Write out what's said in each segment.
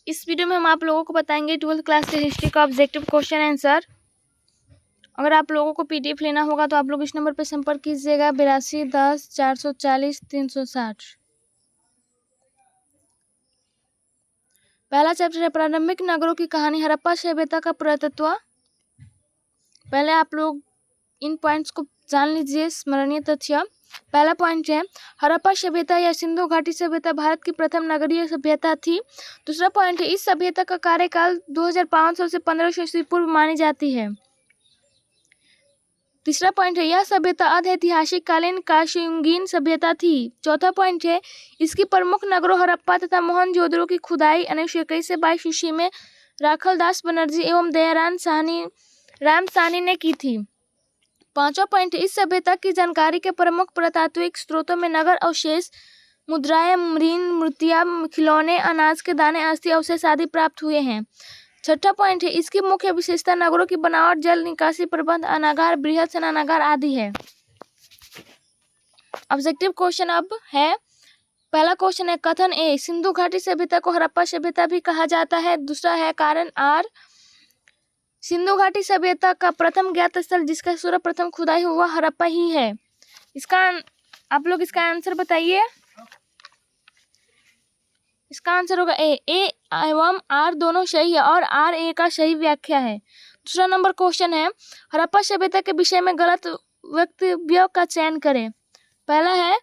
इस वीडियो में हम आप लोगों को बताएंगे 12th क्लास के हिस्ट्री का ऑब्जेक्टिव क्वेश्चन आंसर। अगर आप लोगों को पीडीएफ लेना होगा तो आप लोग इस नंबर पर संपर्क कीजिएगा 8210 440 360। पहला चैप्टर है प्रारंभिक नगरों की कहानी, हड़प्पा सभ्यता का पुरातत्व। पहले आप लोग इन पॉइंट्स को जान लीजिए, स्मरणीय तथ्य। पहला पॉइंट है हड़प्पा सभ्यता या सिंधु घाटी सभ्यता भारत की प्रथम नगरीय सभ्यता थी। दूसरा पॉइंट है इस सभ्यता का कार्यकाल 2500 से 1500 ईस्वी पूर्व मानी जाती है। तीसरा पॉइंट है यह सभ्यता अधैतिहासिक कालीन काशीयुगीन सभ्यता थी। चौथा पॉइंट है इसकी प्रमुख नगरों हड़प्पा तथा मोहनजोदड़ो की खुदाई 1921 से 22 ईस्वी में राखलदास बनर्जी एवं दयाराम साहनी ने की थी। पांचवा पॉइंट इस सभ्यता की जानकारी के प्रमुख पुरातात्विक स्रोतों में नगर अवशेष, मुद्राएं, मृण मूर्तियां, खिलौने, अनाज के दाने, अस्थि अवशेष आदि प्राप्त हुए हैं। छठा पॉइंट है इसकी मुख्य विशेषता नगरों की बनावट, जल निकासी प्रबंध, अनागार, बृहद स्नानागार आदि है। ऑब्जेक्टिव क्वेश्चन अब है, पहला क्वेश्चन है कथन ए सिंधु घाटी सभ्यता को हड़प्पा सभ्यता भी कहा जाता है। दूसरा है कारण आर सिंधु घाटी सभ्यता का प्रथम ज्ञात स्थल जिसका सर्वप्रथम खुदाई हुआ हड़प्पा ही है। इसका आप लोग इसका आंसर बताइए। इसका आंसर होगा ए एवं आर दोनों सही है और आर ए का सही व्याख्या है। दूसरा नंबर क्वेश्चन है हड़प्पा सभ्यता के विषय में गलत वक्तव्य का चयन करें। पहला है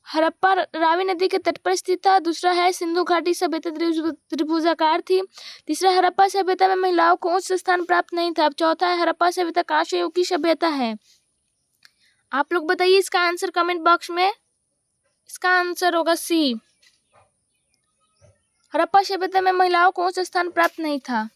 हड़प्पा रावी नदी के तट पर स्थित था। दूसरा है सिंधु घाटी सभ्यता त्रिभुजाकार थी। तीसरा हड़प्पा सभ्यता में महिलाओं को उच्च स्थान प्राप्त नहीं था। चौथा है हड़प्पा सभ्यता कांस्य युग की सभ्यता है। आप लोग बताइए इसका आंसर कमेंट बॉक्स में। इसका आंसर होगा सी, हड़प्पा सभ्यता में महिलाओं को उच्च स्थान प्राप्त नहीं था।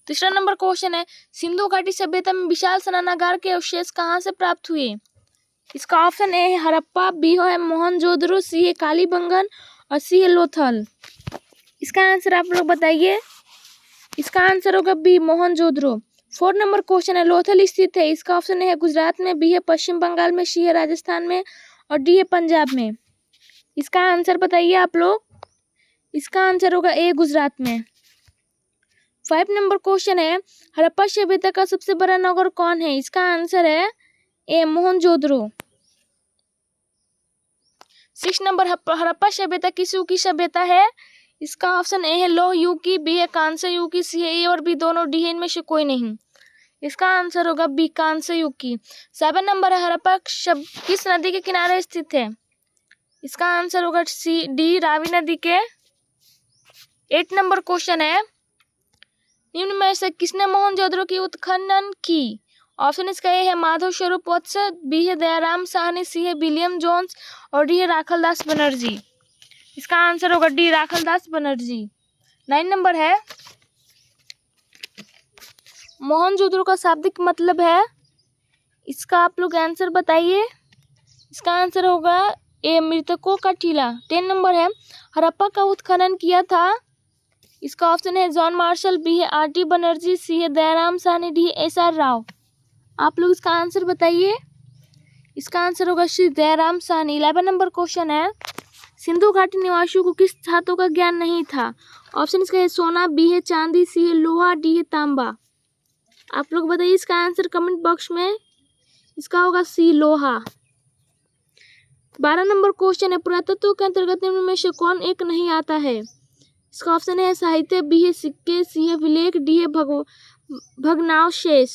तीसरा नंबर क्वेश्चन है सिंधु घाटी सभ्यता में विशाल स्नानागार के अवशेष कहाँ से प्राप्त हुए। इसका ऑप्शन ए है हड़प्पा, बी है मोहनजोदड़ो, सी है कालीबंगन और सी है लोथल। इसका आंसर आप लोग बताइए। इसका आंसर होगा बी मोहनजोदड़ो। 4 नंबर क्वेश्चन है लोथल स्थित है। इसका ऑप्शन ए है गुजरात में, बी है पश्चिम बंगाल में, सी है राजस्थान में और डी है पंजाब में। इसका आंसर बताइए आप लोग। इसका आंसर होगा ए गुजरात में। 5 नंबर क्वेश्चन है हड़प्पा सभ्यता का सबसे बड़ा नगर कौन है। इसका आंसर है ए मोहनजोदड़ो। 6 नंबर हड़प्पा सभ्यता किस युग की सभ्यता है। इसका ऑप्शन ए है लौह युग की, बी है कांस्य युग की, सी है ए और बी दोनों, डी है इनमें से कोई नहीं। इसका आंसर होगा बी कांस्य युग की। 7 नंबर है हड़प्पा किस नदी के किनारे स्थित है। इसका आंसर होगा सी डी रावी नदी के। 8 नंबर क्वेश्चन है निम्न में से किसने मोहनजोदड़ो की उत्खनन की। ऑप्शन इसका ए है माधव स्वरूप वत्स, बी है दयाराम साहनी, सी है विलियम जोन्स और डी है राखलदास बनर्जी। इसका आंसर होगा डी राखलदास बनर्जी। 9 नंबर है मोहनजोदड़ो का शाब्दिक मतलब है। इसका आप लोग आंसर बताइए। इसका आंसर होगा ए मृतकों का टीला। 10 नंबर है हड़प्पा का उत्खनन किया था। इसका ऑप्शन है जॉन मार्शल, बी है आर टी बनर्जी, सी है दयाराम साहनी, डी है एस आर राव। आप लोग इसका आंसर बताइए। इसका आंसर होगा श्री दयाराम साहनी। 11 नंबर क्वेश्चन है सिंधु घाटी निवासियों को किस धातु का ज्ञान नहीं था। ऑप्शन इसका है सोना, बी है चांदी, सी है लोहा, डी है तांबा। आप लोग बताइए इसका आंसर कमेंट बॉक्स में। इसका होगा सी लोहा। 12 नंबर क्वेश्चन है पुरातत्व के अंतर्गत निम्न में से कौन एक नहीं आता है। इसका ऑप्शन है साहित्य, बी है सिक्के, सी है विलेख, डी है भग्नावशेष।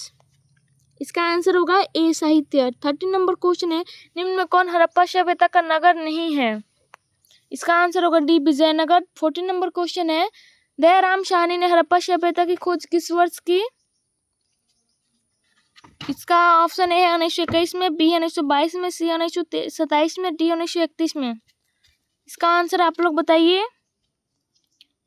इसका आंसर होगा ए साहित्य। 13 नंबर क्वेश्चन है निम्न में कौन हड़प्पा सभ्यता का नगर नहीं है। इसका आंसर होगा डी विजयनगर। 14 नंबर क्वेश्चन है दयाराम साहनी ने हड़प्पा सभ्यता की खोज किस वर्ष की। इसका ऑप्शन ए है 1921 में, बी है 1922 में, सी 1927 में, डी 1931 में। इसका आंसर आप लोग बताइए।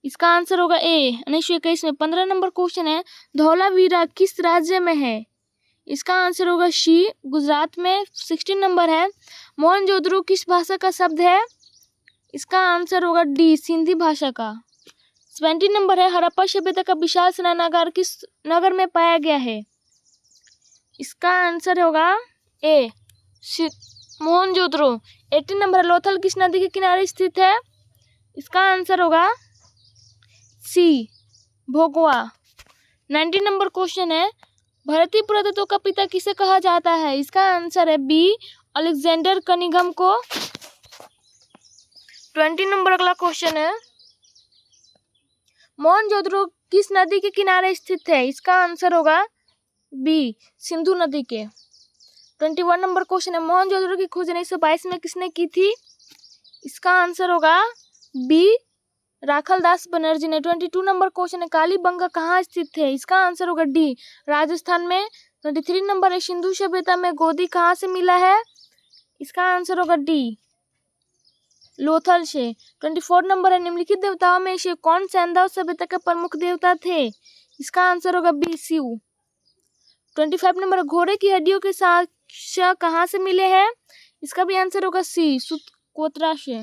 इसका आंसर होगा ए 1921 में। 15 नंबर क्वेश्चन है धौलावीरा किस राज्य में है। इसका आंसर होगा सी गुजरात में। 16 नंबर है मोहनजोदड़ो किस भाषा का शब्द है। इसका आंसर होगा डी सिंधी भाषा का। 17 नंबर है हड़प्पा सभ्यता का विशाल स्नानागार किस नगर में पाया गया है। इसका आंसर होगा ए मोहनजोदड़ो। 18 नंबर लोथल किस नदी के किनारे स्थित है? इसका आंसर होगा सी भोगवा। 19 नंबर क्वेश्चन है भारतीय पुरातत्व का पिता किसे कहा जाता है? इसका आंसर है बी अलेक्जेंडर कनिंघम को। 20 नंबर अगला क्वेश्चन है मोहनजोदड़ो किस नदी के किनारे स्थित है? इसका आंसर होगा बी सिंधु नदी के। 21 नंबर क्वेश्चन है मोहनजोदड़ो की खोज 1922 में किसने की थी? इसका आंसर होगा बी राखलदास बनर्जी ने। 22 नंबर क्वेश्चन है कालीबंगा कहाँ स्थित है? इसका आंसर होगा डी राजस्थान में। 23 नंबर है सिंधु सभ्यता में गोदी कहाँ से मिला है? इसका आंसर होगा डी लोथल से। 24 नंबर है निम्नलिखित देवताओं में से कौन सैंधव सभ्यता के प्रमुख देवता थे? इसका आंसर होगा बी शिव। 25 नंबर घोड़े की हड्डियों के साक्ष्य कहाँ से मिले हैं? इसका भी आंसर होगा सी सुतकोत्रा से।